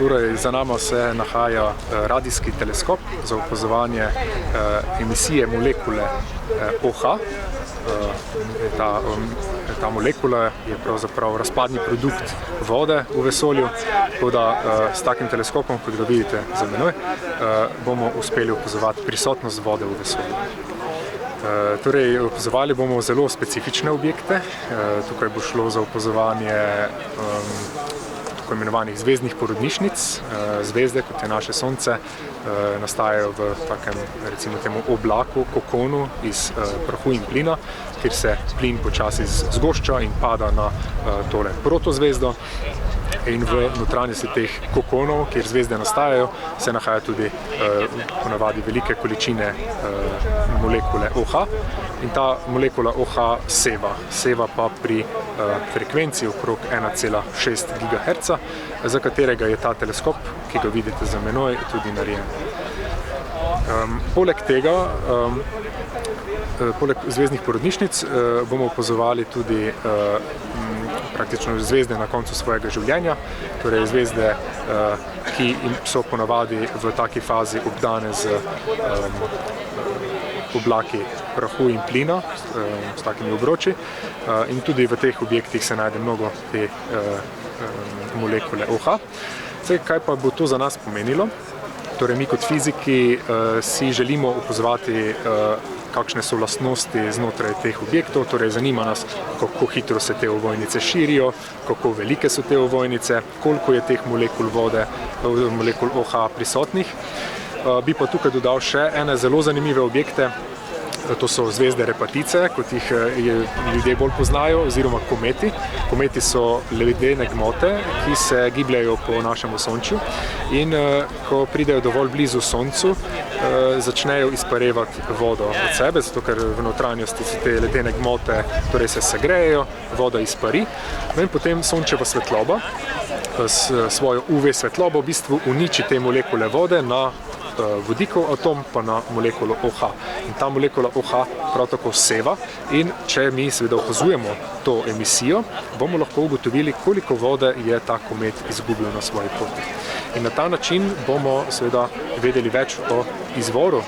Torej, za nama se nahaja radijski teleskop za opazovanje emisije molekule OH. Ta molekula je pravzaprav razpadni produkt vode v vesolju, tako da s takim teleskopom, kot ga vidite za menoj, bomo uspeli opazovati prisotnost vode v vesolju. Torej, opazovali bomo zelo specifične objekte. Tukaj bo šlo za opazovanje tako imenovanih zvezdnih porodnišnic. Zvezde, kot je naše Sonce, nastajajo v takem, recimo temu, oblaku, kokonu iz prahu in plina, kjer se plin počasi zgošča in pada na tole protozvezdo. In v notranjosti teh kokonov, kjer zvezde nastajajo, se nahaja tudi ponavadi velike količine molekule OH. In ta molekula OH seva pa pri frekvenci okrog 1,6 GHz, za katerega je ta teleskop, ki ga vidite za menoj, tudi narejen. Poleg tega, poleg zvezdnih porodnišnic, bomo opazovali tudi praktično zvezde na koncu svojega življenja, torej zvezde, ki so ponavadi v taki fazi obdane z oblaki prahu in plina, s takimi obroči, in tudi v teh objektih se najde mnogo te molekule OH. Zdaj, kaj pa bo to za nas pomenilo? Torej, mi kot fiziki si želimo opazovati, kakšne so lastnosti znotraj teh objektov, torej zanima nas, kako hitro se te ovojnice širijo, kako velike so te ovojnice, koliko je teh molekul vode, molekul OH prisotnih. Bi pa tukaj dodal še ene zelo zanimive objekte. To so zvezde repatice, kot jih ljudje bolj poznajo, oziroma kometi. Kometi so ledene gmote, ki se gibljajo po našem Osončju in ko pridejo dovolj blizu Soncu, začnejo izparevati vodo od sebe, zato ker v notranjosti se te ledene gmote torej se segrejejo, voda izpari. In potem Sončeva svetloba s svojo UV svetlobo v bistvu uniči te molekule vode na vodikov atom pa na molekulo OH. In ta molekula OH prav tako seva in če mi seveda opazujemo to emisijo, bomo lahko ugotovili, koliko vode je ta komet izgubil na svoji poti. In na ta način bomo seveda vedeli več o izvoru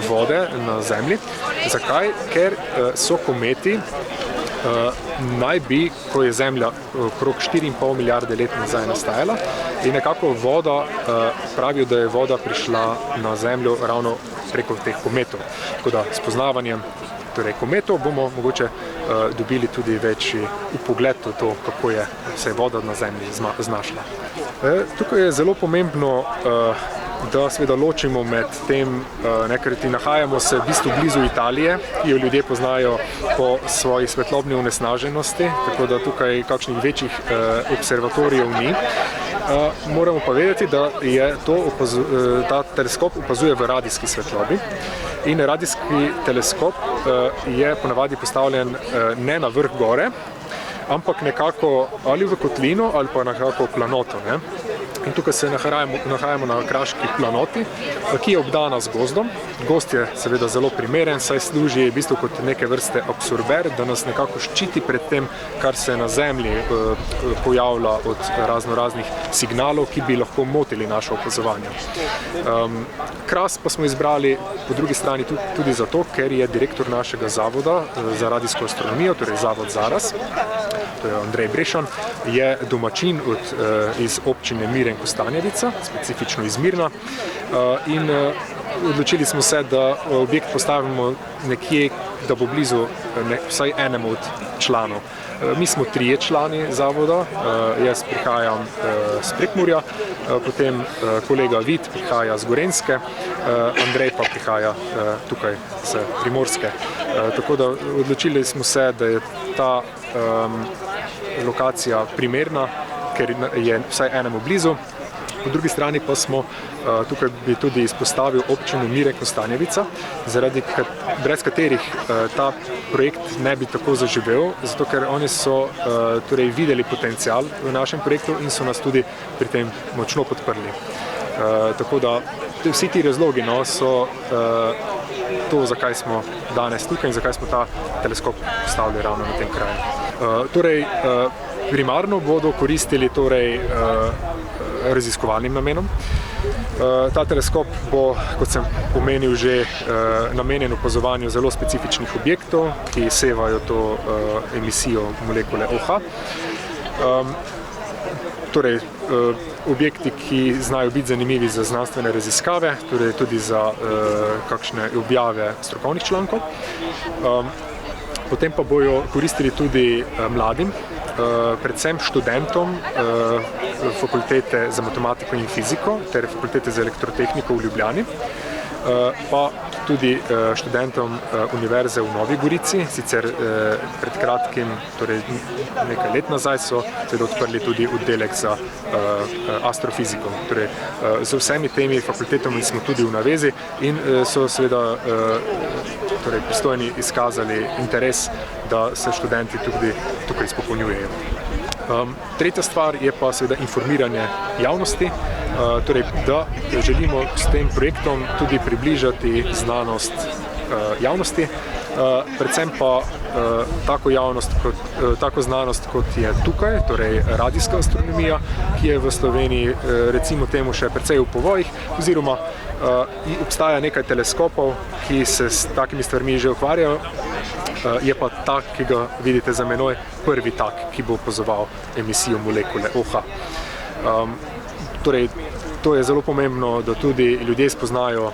vode na Zemlji. Zakaj? Ker so kometi naj bi, ko je Zemlja okrog 4,5 milijarde let nazaj nastajala, in nekako voda, pravijo, da je voda prišla na Zemljo ravno preko teh kometov. Tako da s poznavanjem kometov bomo mogoče dobili tudi večji vpogled v to, kako se je voda na Zemlji znašla. Tukaj je zelo pomembno, da seveda ločimo med tem, ker nahajamo se v bistvu blizu Italije, ki jo ljudje poznajo po svoji svetlobni onesnaženosti, tako da tukaj kakšnih večjih observatorijev ni. Moramo pa vedeti, da ta teleskop opazuje v radijski svetlobi in radijski teleskop je ponavadi postavljen ne na vrh gore, ampak nekako ali v kotlino ali pa nekako v planoto. In tukaj se nahajamo na kraški planoti, ki je obdana z gozdom. Gozd je seveda zelo primeren, saj služi v bistvu kot neke vrste absorber, da nas nekako ščiti pred tem, kar se na Zemlji pojavlja od raznoraznih signalov, ki bi lahko motili naše opazovanje. Kras pa smo izbrali po drugi strani tudi zato, ker je direktor našega zavoda za radijsko astronomijo, torej Zavod ZARAS, to je Andrej Brešan, je domačin iz občine Miren Kostanjevica, specifično iz Mirna, in odločili smo se, da objekt postavimo nekje, da bo blizu vsaj enemu od članov. Mi smo 3 člani zavoda, jaz prihajam z Prekmurja, potem kolega Vid prihaja z Gorenjske, Andrej pa prihaja tukaj z Primorske. Tako da odločili smo se, da je ta lokacija primerna, ker je vsaj enemu blizu. Po drugi strani pa smo, tukaj bi tudi izpostavil občino Miren Kostanjevica, brez katerih ta projekt ne bi tako zaživel, zato ker oni so videli potencial v našem projektu in so nas tudi pri tem močno podprli. Tako da vsi ti razlogi so to, zakaj smo danes tukaj in zakaj smo ta teleskop postavili ravno na tem kraju. Primarno bodo koristili raziskovalnim namenom. Ta teleskop bo, kot sem omenil že, namenjen opazovanju zelo specifičnih objektov, ki sevajo to emisijo molekule OH. Torej, objekti, ki znajo biti zanimivi za znanstvene raziskave, torej tudi za kakšne objave strokovnih člankov. Potem pa bojo koristili tudi mladim, predvsem študentom fakultete za matematiko in fiziko ter fakultete za elektrotehniko v Ljubljani, pa tudi študentom Univerze v Novi Gorici. Sicer pred kratkim, torej nekaj let nazaj, so odprli tudi oddelek za astrofiziko. Torej, z vsemi temi fakultetami smo tudi v navezi in so seveda torej pristojni izkazali interes, da se študenti tudi tukaj izpopolnjujejo. Tretja stvar je pa seveda informiranje javnosti, torej da želimo s tem projektom tudi približati znanost javnosti, predvsem pa tako znanost, kot je tukaj, torej radijska astronomija, ki je v Sloveniji recimo temu še precej v povojih, oziroma obstaja nekaj teleskopov, ki se s takimi stvarmi že ukvarjajo. Je pa tak, ki ga vidite za menoj, prvi tak, ki bo opazoval emisijo molekule OH. Torej, to je zelo pomembno, da tudi ljudje spoznajo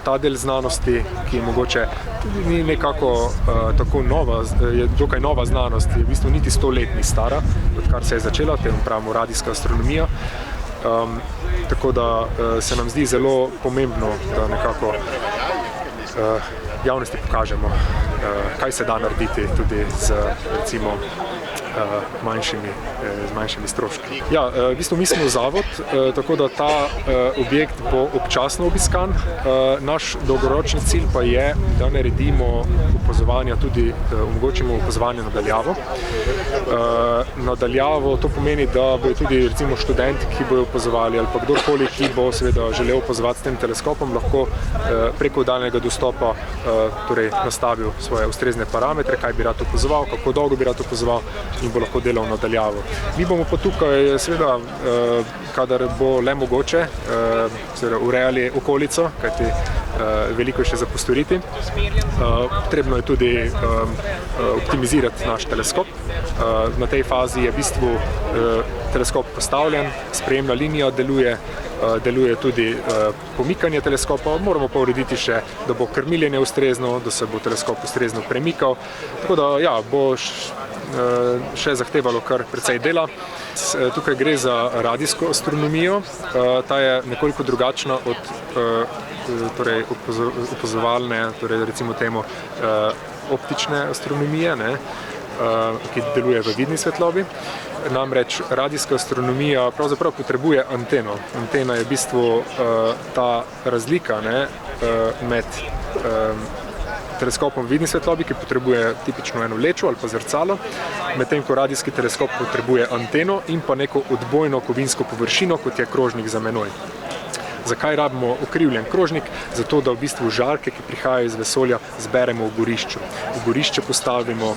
ta del znanosti, ki mogoče ni nekako tako nova, je dokaj nova znanost, je v bistvu niti 100-letni stara, odkar se je začela, temu pravimo radijska astronomija. Tako da se nam zdi zelo pomembno, da nekako javnosti pokažemo, kaj se da narediti tudi z recimo manjšimi stroški. Ja, v bistvu mi smo zavod, tako da ta objekt bo občasno obiskan. Naš dolgoročni cilj pa je, da naredimo opazovanja tudi, omogočimo opazovanje nadaljavo. Nadaljavo to pomeni, da bodo tudi recimo študenti, ki bodo opazovali, ali pa kdorkoli, ki bo seveda želel opazovati s tem teleskopom, lahko preko daljnega dostopa torej nastavil svoje ustrezne parametre, kaj bi rad opazoval, kako dolgo bi rad opazoval, in bo lahko delal nadaljavo. Mi bomo pa tukaj seveda, kadar bo le mogoče, urejali okolico, kajti veliko je še za postoriti. Potrebno je tudi optimizirati naš teleskop. Na tej fazi je v bistvu teleskop postavljen, sprejemna linija deluje tudi pomikanje teleskopa. Moramo pa urediti še, da bo krmiljenje ustrezno, da se bo teleskop ustrezno premikal. Tako da ja, bo še zahtevalo kar precej dela. Tukaj gre za radijsko astronomijo. Ta je nekoliko drugačna od torej opazovalne, torej recimo temu optične astronomije, ki deluje v vidni svetlobi. Namreč radijska astronomija pravzaprav potrebuje anteno. Antena je v bistvu ta razlika med teleskopom v vidni svetlobi, ki potrebuje tipično eno lečo ali pa zrcalo, medtem ko radijski teleskop potrebuje anteno in pa neko odbojno kovinsko površino, kot je krožnik za menoj. Zakaj rabimo ukrivljen krožnik? Zato, da v bistvu žarke, ki prihajajo iz vesolja, zberemo v gorišču. V gorišče postavimo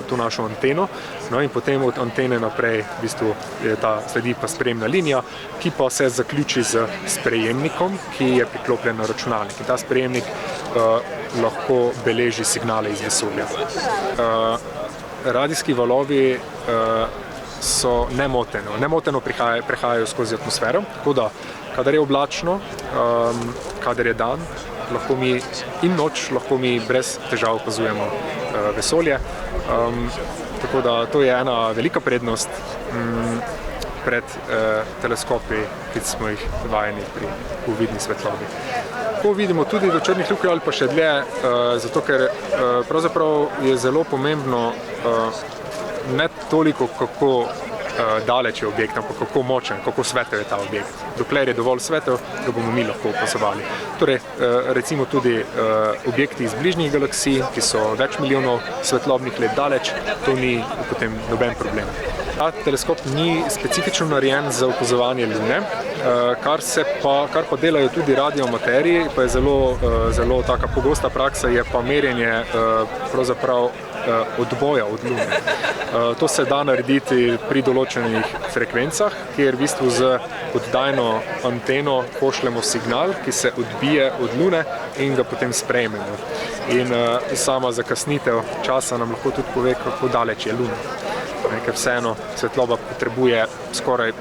to našo anteno, no in potem od antene naprej v bistvu sledi pa sprejemna linija, ki pa se zaključi z sprejemnikom, ki je priklopljen na računalnik. In ta sprejemnik lahko beleži signale iz vesolja. Radijski valovi so nemoteno prehajajo skozi atmosfero, tako da kadar je oblačno, kadar je dan, lahko mi in noč, lahko mi brez težav opazujemo vesolje. Tako da to je ena velika prednost pred teleskopi, ki smo jih vajeni v vidni svetlobi. To vidimo tudi do črnih lukenj ali pa še dlje, zato ker pravzaprav je zelo pomembno ne toliko, kako daleč je objekt, ampak kako močen, kako svetel je ta objekt. Dokler je dovolj svetel, ga bomo mi lahko opazovali. Torej, recimo tudi objekti iz bližnjih galaksij, ki so več milijonov svetlobnih let daleč, to ni potem noben problem. Ta teleskop ni specifično narejen za opazovanje Lune, kar pa delajo tudi radioamaterji, pa je zelo taka pogosta praksa, je pa merjenje pravzaprav odboja od Lune. To se da narediti pri določenih frekvencah, kjer v bistvu z oddajno anteno pošljemo signal, ki se odbije od Lune in ga potem sprejmemo. In sama zakasnitev časa nam lahko tudi pove, kako daleč je Luna. Ker vseeno svetloba potrebuje skoraj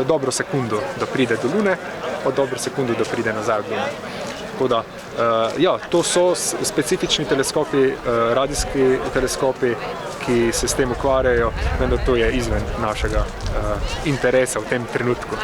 dobro sekundo, da pride do Lune, pa dobro sekundo, da pride nazaj od Lune. Tako da, to so specifični teleskopi, radijski teleskopi, ki se s tem ukvarjajo, vendar to je izven našega interesa v tem trenutku.